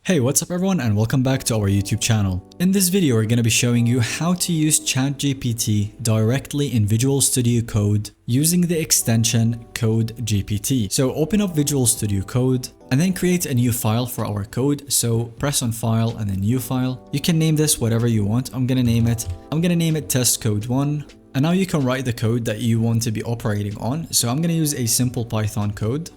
Hey, what's up everyone and welcome back to our YouTube channel. In this video, we're going to be showing you how to use ChatGPT directly in Visual Studio Code using the extension Code GPT. So open up Visual Studio Code and then create a new file for our code. So press on File and then New File. You can name this whatever you want. I'm going to name it Test Code 1. And now you can write the code that you want to be operating on. So I'm going to use a simple Python code,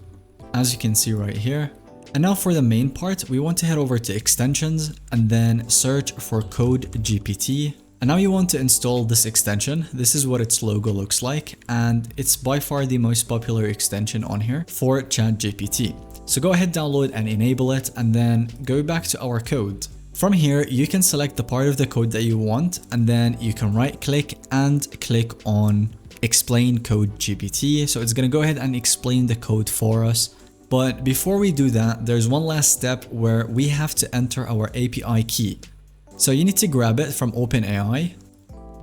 as you can see right here. And now for the main part, we want to head over to extensions and then search for Code GPT. And now you want to install this extension. This is what its logo looks like, and it's by far the most popular extension on here for ChatGPT. So go ahead, download and enable it, and then go back to our code. From here, you can select the part of the code that you want, and then you can right click and click on Explain Code GPT. So it's going to go ahead and explain the code for us. But before we do that, there's one last step where we have to enter our API key. So you need to grab it from OpenAI.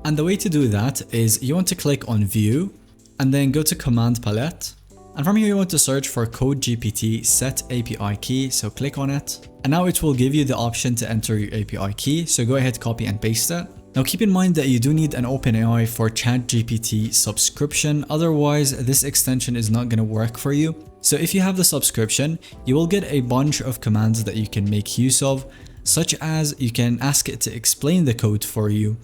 And the way to do that is you want to click on View and then go to Command Palette. And from here, you want to search for Code GPT Set API Key. So click on it. And now it will give you the option to enter your API key. So go ahead, copy and paste it. Now keep in mind that you do need an OpenAI for ChatGPT subscription. Otherwise, this extension is not going to work for you. So if you have the subscription, you will get a bunch of commands that you can make use of, such as you can ask it to explain the code for you.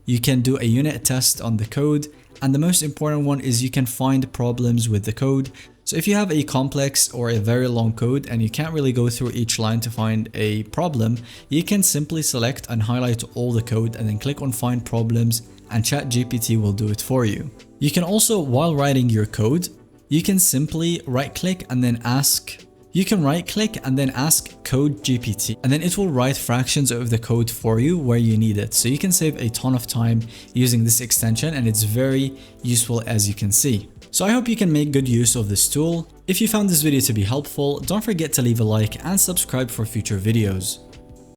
You can do a unit test on the code. And the most important one is you can find problems with the code. So if you have a complex or a very long code and you can't really go through each line to find a problem, you can simply select and highlight all the code and then click on Find Problems, and ChatGPT will do it for you. You can also, while writing your code, you can simply right click and then ask Code GPT, and then it will write fractions of the code for you where you need it. So you can save a ton of time using this extension, and it's very useful, as you can see. So I hope you can make good use of this tool. If you found this video to be helpful, don't forget to leave a like and subscribe for future videos.